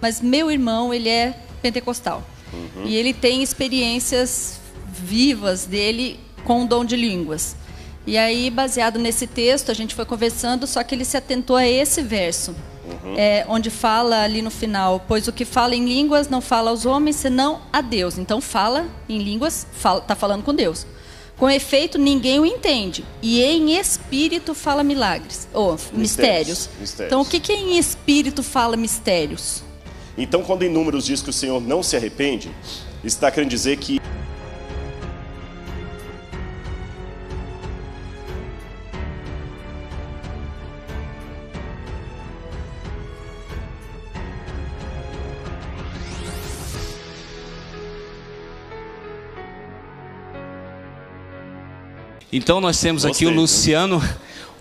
mas meu irmão, ele é pentecostal. E ele tem experiências vivas dele com o dom de línguas. E aí, baseado nesse texto, a gente foi conversando, só que ele se atentou a esse verso, onde fala ali no final, pois o que fala em línguas não fala aos homens, senão a Deus. Então, fala em línguas, está falando com Deus. Com efeito, ninguém o entende. E em espírito fala milagres, ou mistérios. Então, o que em espírito fala mistérios? Então, quando em Números diz que o Senhor não se arrepende, está querendo dizer que então nós temos aqui o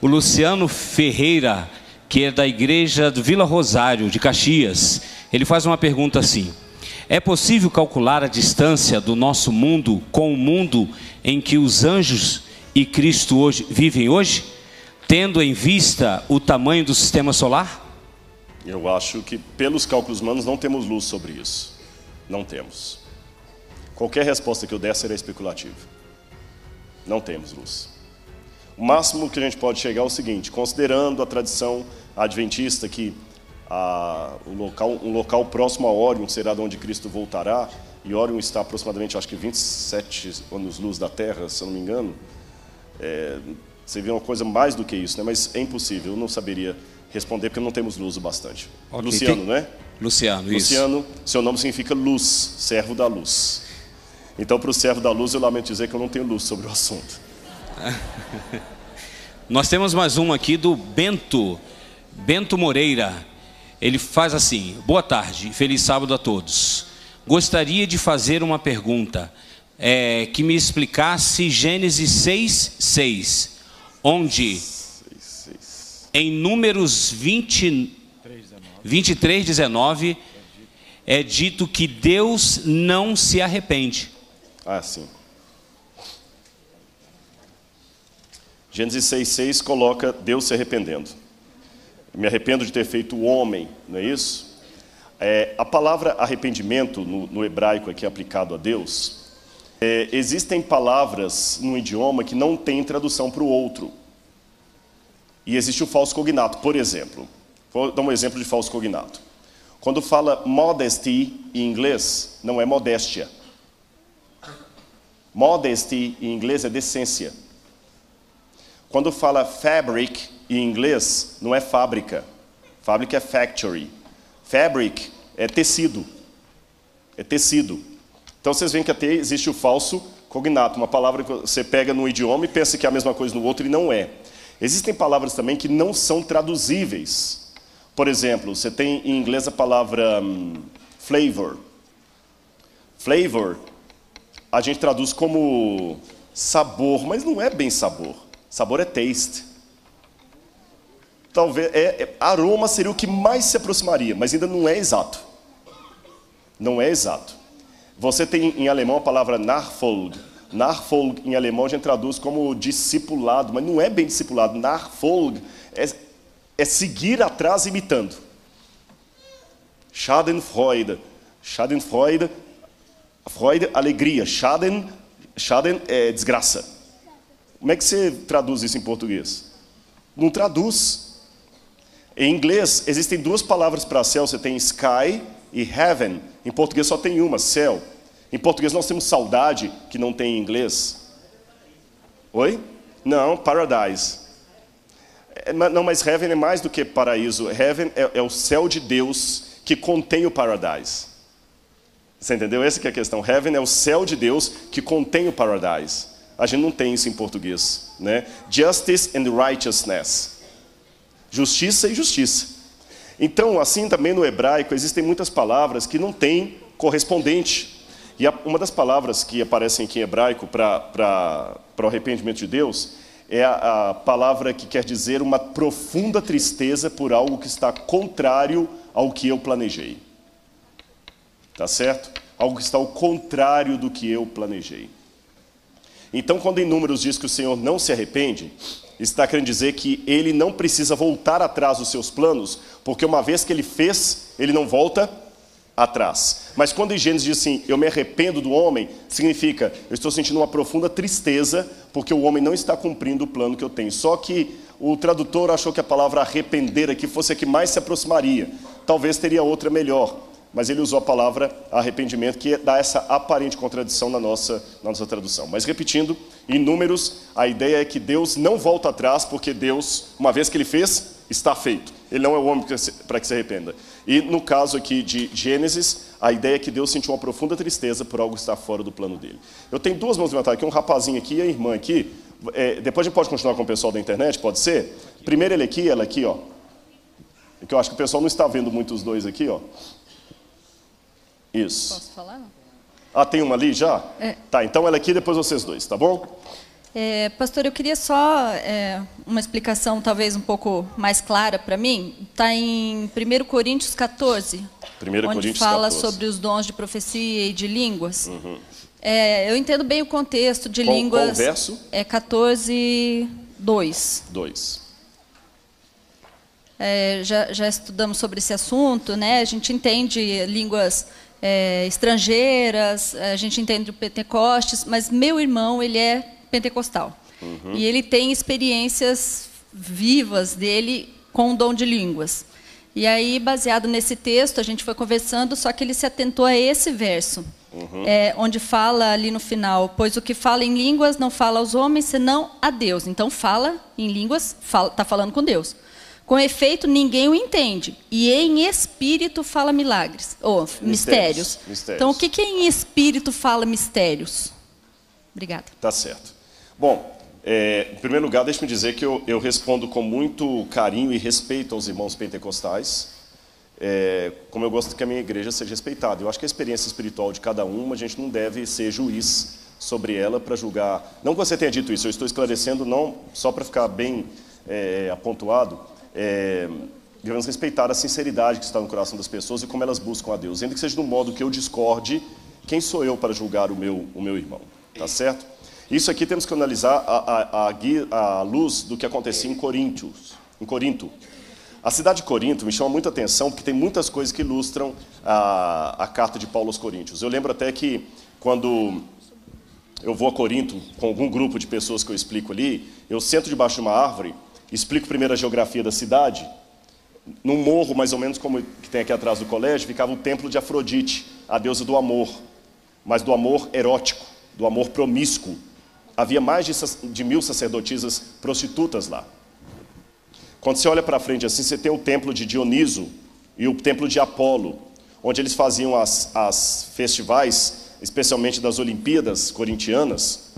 Luciano Ferreira, que é da igreja do Vila Rosário, de Caxias. Ele faz uma pergunta assim: é possível calcular a distância do nosso mundo com o mundo em que os anjos e Cristo vivem hoje, tendo em vista o tamanho do sistema solar? Eu acho que pelos cálculos humanos não temos luz sobre isso. Não temos. Qualquer resposta que eu der será especulativa. Não temos luz. O máximo que a gente pode chegar é o seguinte: considerando a tradição adventista que um local próximo a Órion será de onde Cristo voltará, e Órion está aproximadamente, acho que 27 anos-luz da Terra, se eu não me engano. Você vê uma coisa mais do que isso, né? Mas é impossível, eu não saberia responder porque não temos luz o bastante. Okay, Luciano, não é? Luciano, isso. Luciano, seu nome significa luz, servo da luz. Então, para o servo da luz, eu lamento dizer que eu não tenho luz sobre o assunto. Nós temos mais um aqui do Bento Moreira. Ele faz assim: boa tarde, feliz sábado a todos. Gostaria de fazer uma pergunta, que me explicasse Gênesis 6:6, onde em Números 23:19 é dito que Deus não se arrepende. Ah, sim. Gênesis 6:6 coloca Deus se arrependendo. Me arrependo de ter feito o homem, não é isso? A palavra arrependimento no hebraico aqui aplicado a Deus, existem palavras no idioma que não tem tradução para o outro. E existe o falso cognato, por exemplo. Vou dar um exemplo de falso cognato. Quando fala modesty em inglês, não é modéstia. Modesty em inglês é decência. Quando fala fabric em inglês, não é fábrica. Fábrica é factory. Fabric é tecido. É tecido. Então vocês veem que até existe o falso cognato, uma palavra que você pega no idioma e pensa que é a mesma coisa no outro e não é. Existem palavras também que não são traduzíveis. Por exemplo, você tem em inglês a palavra flavor. Flavor, a gente traduz como sabor, mas não é bem sabor. Sabor é taste. Talvez aroma seria o que mais se aproximaria, mas ainda não é exato. Não é exato. Você tem em alemão a palavra Nachfolge. Nachfolge em alemão a gente traduz como discipulado, mas não é bem discipulado. Nachfolge é seguir atrás imitando. Schadenfreude. Schadenfreude, Freude, alegria. Schaden é desgraça. Como é que você traduz isso em português? Não traduz. Em inglês, existem duas palavras para céu. Você tem sky e heaven. Em português só tem uma, céu. Em português nós temos saudade, que não tem em inglês. Oi? Não, paradise. Não, mas heaven é mais do que paraíso. Heaven é o céu de Deus que contém o paradise. Você entendeu? Essa que é a questão. Heaven é o céu de Deus que contém o paradise. A gente não tem isso em português, né? Justice and righteousness. Justiça e justiça. Então, assim também no hebraico, existem muitas palavras que não têm correspondente. E uma das palavras que aparecem aqui em hebraico para o arrependimento de Deus é a palavra que quer dizer uma profunda tristeza por algo que está contrário ao que eu planejei. Tá certo? Algo que está ao contrário do que eu planejei. Então, quando em Números diz que o Senhor não se arrepende, está querendo dizer que Ele não precisa voltar atrás dos seus planos, porque uma vez que Ele fez, Ele não volta atrás. Mas quando em Gênesis diz assim, eu me arrependo do homem, significa, eu estou sentindo uma profunda tristeza, porque o homem não está cumprindo o plano que eu tenho. Só que o tradutor achou que a palavra arrepender aqui fosse a que mais se aproximaria. Talvez teria outra melhor, mas ele usou a palavra arrependimento, que dá essa aparente contradição na nossa tradução. Mas repetindo, em Números, a ideia é que Deus não volta atrás, porque Deus, uma vez que ele fez, está feito. Ele não é o homem para que se arrependa. E no caso aqui de Gênesis, a ideia é que Deus sentiu uma profunda tristeza por algo estar fora do plano dele. Eu tenho duas mãos levantadas aqui, um rapazinho aqui e a irmã aqui. Depois a gente pode continuar com o pessoal da internet, pode ser? Primeiro ele aqui, ela aqui, ó. É que eu acho que o pessoal não está vendo muito os dois aqui, ó. Isso. Posso falar? Não? Ah, tem uma ali já? Tá, então ela aqui, depois vocês dois, tá bom? Pastor, eu queria só uma explicação talvez um pouco mais clara para mim. Está em 1 Coríntios 14, onde fala sobre os dons de profecia e de línguas. Uhum. Eu entendo bem o contexto de línguas. Qual verso? 14, 2. 2. Já estudamos sobre esse assunto, né? A gente entende línguas estrangeiras, a gente entende o Pentecostes, mas meu irmão, ele é pentecostal. Uhum. E ele tem experiências vivas dele com o dom de línguas. E aí, baseado nesse texto, a gente foi conversando, só que ele se atentou a esse verso, onde fala ali no final, pois o que fala em línguas não fala aos homens, senão a Deus. Então, fala em línguas, está falando com Deus. Com efeito, ninguém o entende. E em espírito fala milagres, ou mistérios. Então, o que em espírito fala mistérios? Obrigada. Tá certo. Bom, em primeiro lugar, deixe-me dizer que eu respondo com muito carinho e respeito aos irmãos pentecostais, como eu gosto que a minha igreja seja respeitada. Eu acho que a experiência espiritual de cada um, a gente não deve ser juiz sobre ela para julgar. Não que você tenha dito isso, eu estou esclarecendo, não só para ficar bem apontuado, devemos respeitar a sinceridade que está no coração das pessoas e como elas buscam a Deus. Ainda que seja de um modo que eu discorde, quem sou eu para julgar o meu irmão? Tá certo? Isso aqui temos que analisar à luz do que acontecia em Corinto. A cidade de Corinto me chama muita atenção porque tem muitas coisas que ilustram a carta de Paulo aos Coríntios. Eu lembro até que quando eu vou a Corinto com algum grupo de pessoas que eu explico ali, eu sento debaixo de uma árvore, explico primeiro a geografia da cidade. Num morro, mais ou menos como que tem aqui atrás do colégio, ficava o templo de Afrodite, a deusa do amor, mas do amor erótico, do amor promíscuo. Havia mais de 1000 sacerdotisas prostitutas lá. Quando você olha para frente assim, você tem o templo de Dioniso e o templo de Apolo, onde eles faziam as festivais, especialmente das Olimpíadas corintianas,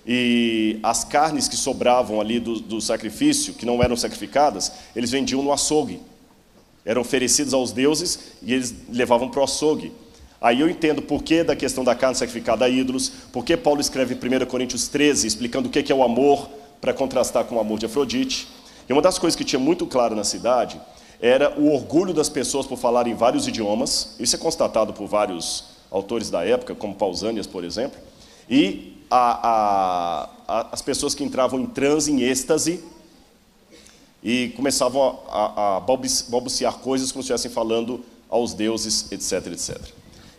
e as carnes que sobravam ali do sacrifício, que não eram sacrificadas, eles vendiam no açougue. Eram oferecidos aos deuses e eles levavam para o açougue. Aí eu entendo por que da questão da carne sacrificada a ídolos, por que Paulo escreve em 1 Coríntios 13, explicando o que é o amor, para contrastar com o amor de Afrodite. E uma das coisas que tinha muito claro na cidade era o orgulho das pessoas por falarem vários idiomas. Isso é constatado por vários autores da época, como Pausanias, por exemplo. E as pessoas que entravam em transe, em êxtase, e começavam a balbuciar coisas como se estivessem falando aos deuses, etc, etc.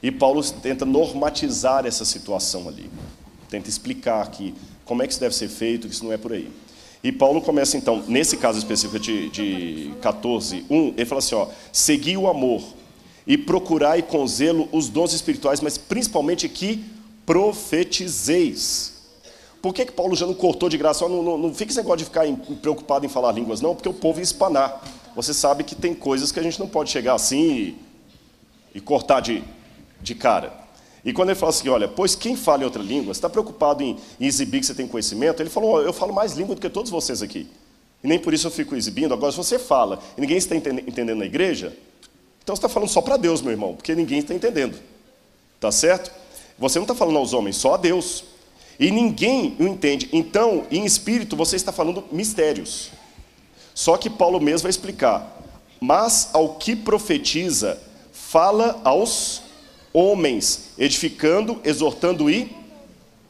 E Paulo tenta normatizar essa situação ali. Tenta explicar que como é que isso deve ser feito, que isso não é por aí. E Paulo começa então, nesse caso específico de 14:1, ele fala assim, ó, segui o amor e procurai com zelo os dons espirituais, mas principalmente que profetizeis. Por que Paulo já não cortou de graça? Não fica esse negócio de ficar preocupado em falar línguas, não, porque o povo ia espanar. Você sabe que tem coisas que a gente não pode chegar assim e cortar de cara. E quando ele fala assim, olha, pois quem fala em outra língua, você está preocupado em exibir que você tem conhecimento? Ele falou, eu falo mais língua do que todos vocês aqui. E nem por isso eu fico exibindo. Agora, se você fala e ninguém está entendendo na igreja, então você está falando só para Deus, meu irmão, porque ninguém está entendendo. Tá certo? Você não está falando aos homens, só a Deus. E ninguém o entende. Então, em espírito, você está falando mistérios. Só que Paulo mesmo vai explicar. Mas ao que profetiza, fala aos homens, edificando, exortando e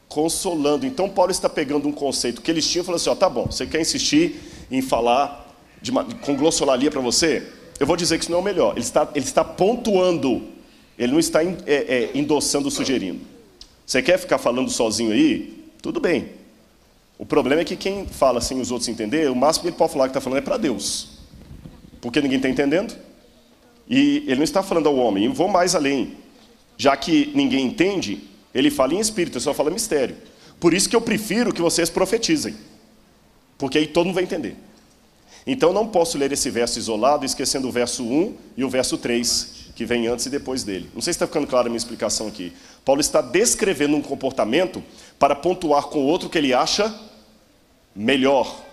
consolando. Então Paulo está pegando um conceito que eles tinham e falando assim, ó, tá bom, você quer insistir em falar com glossolalia para você? Eu vou dizer que isso não é o melhor. Ele está pontuando Ele não está endossando, sugerindo. Você quer ficar falando sozinho aí? Tudo bem. O problema é que quem fala sem os outros entender, o máximo que ele pode falar que está falando é para Deus. Porque ninguém está entendendo. E ele não está falando ao homem. E vou mais além. Já que ninguém entende, ele fala em espírito, ele só fala mistério. Por isso que eu prefiro que vocês profetizem. Porque aí todo mundo vai entender. Então eu não posso ler esse verso isolado, esquecendo o verso 1 e o verso 3, que vem antes e depois dele. Não sei se está ficando clara a minha explicação aqui. Paulo está descrevendo um comportamento para pontuar com o outro que ele acha melhor.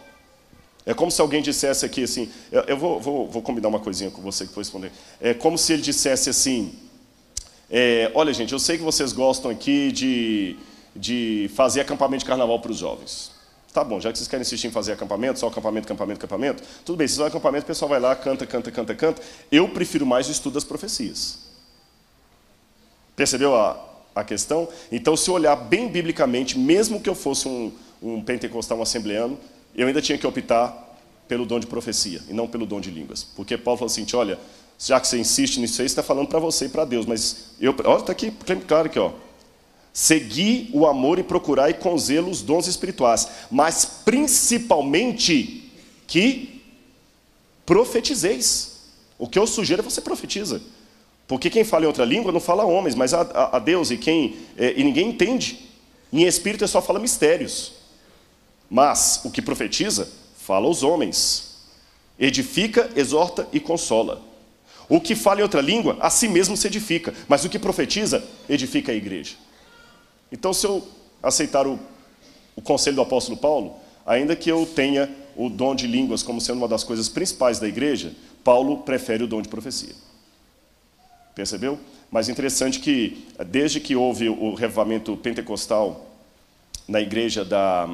É como se alguém dissesse aqui assim, eu vou combinar uma coisinha com você que for responder. É como se ele dissesse assim, olha gente, eu sei que vocês gostam aqui de fazer acampamento de carnaval para os jovens. Tá bom, já que vocês querem insistir em fazer acampamento, só acampamento, tudo bem, se fizer acampamento, o pessoal vai lá, canta. Eu prefiro mais o estudo das profecias. Percebeu a questão? Então, se eu olhar bem biblicamente, mesmo que eu fosse um pentecostal, um assembleano, eu ainda tinha que optar pelo dom de profecia, e não pelo dom de línguas. Porque Paulo falou assim, olha, já que você insiste nisso aí, você está falando para você e para Deus, mas olha, está aqui, claro aqui, ó. Segui o amor e procurai com zelo os dons espirituais, mas principalmente que profetizeis. O que eu sugiro é você profetiza. Porque quem fala em outra língua não fala a homens, mas a Deus, e ninguém entende. Em espírito só fala mistérios. Mas o que profetiza, fala aos homens. Edifica, exorta e consola. O que fala em outra língua, a si mesmo se edifica. Mas o que profetiza, edifica a igreja. Então, se eu aceitar o conselho do apóstolo Paulo, ainda que eu tenha o dom de línguas como sendo uma das coisas principais da igreja, Paulo prefere o dom de profecia. Percebeu? Mas interessante que, desde que houve o revivamento pentecostal na igreja da...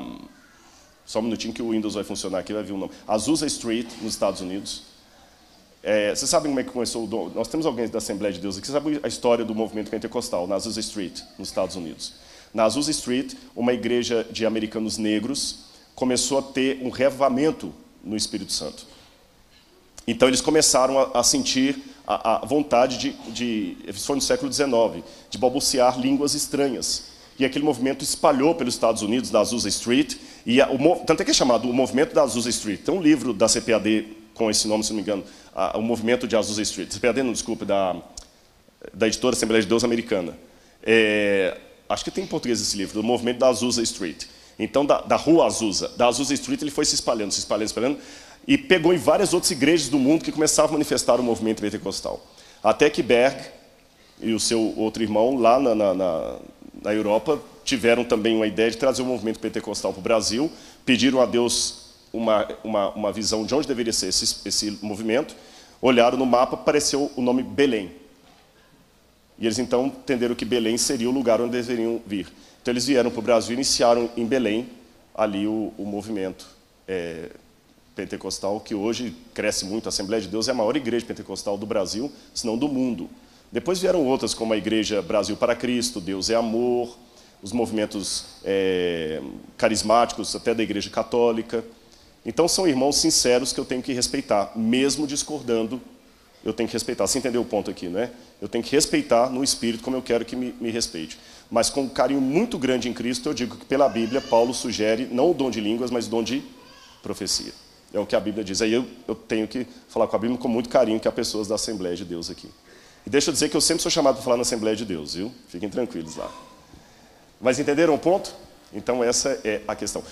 Só um minutinho que o Windows vai funcionar aqui, vai vir o nome. Azusa Street, nos Estados Unidos. Vocês sabem como é que começou o dom? Nós temos alguém da Assembleia de Deus aqui, vocês sabem a história do movimento pentecostal, na Azusa Street, nos Estados Unidos. Na Azusa Street, uma igreja de americanos negros começou a ter um revivamento no Espírito Santo. Então eles começaram a sentir a vontade isso foi no século XIX, de balbuciar línguas estranhas. E aquele movimento espalhou pelos Estados Unidos, da Azusa Street, tanto é que é chamado o movimento da Azusa Street. Tem um livro da CPAD com esse nome, se não me engano, o movimento de Azusa Street. CPAD, não, desculpe, da editora Assembleia de Deus americana. Acho que tem em português esse livro, do movimento da Azusa Street. Então, da rua Azusa, da Azusa Street, ele foi se espalhando, e pegou em várias outras igrejas do mundo que começavam a manifestar o movimento pentecostal. Até que Berg e o seu outro irmão, lá na Europa, tiveram também uma ideia de trazer o movimento pentecostal para o Brasil, pediram a Deus uma visão de onde deveria ser esse movimento, olharam no mapa, apareceu o nome Belém. E eles então entenderam que Belém seria o lugar onde deveriam vir. Então eles vieram para o Brasil e iniciaram em Belém ali o movimento pentecostal, que hoje cresce muito. A Assembleia de Deus é a maior igreja pentecostal do Brasil, se não do mundo. Depois vieram outras, como a Igreja Brasil para Cristo, Deus é Amor, os movimentos carismáticos, até da Igreja Católica. Então são irmãos sinceros que eu tenho que respeitar, mesmo discordando, eu tenho que respeitar. Você entendeu o ponto aqui, né? Eu tenho que respeitar no espírito como eu quero que me respeite. Mas com um carinho muito grande em Cristo, eu digo que pela Bíblia, Paulo sugere não o dom de línguas, mas o dom de profecia. É o que a Bíblia diz. Aí eu tenho que falar com a Bíblia com muito carinho, que há pessoas da Assembleia de Deus aqui. E deixa eu dizer que eu sempre sou chamado para falar na Assembleia de Deus, viu? Fiquem tranquilos lá. Mas entenderam o ponto? Então essa é a questão.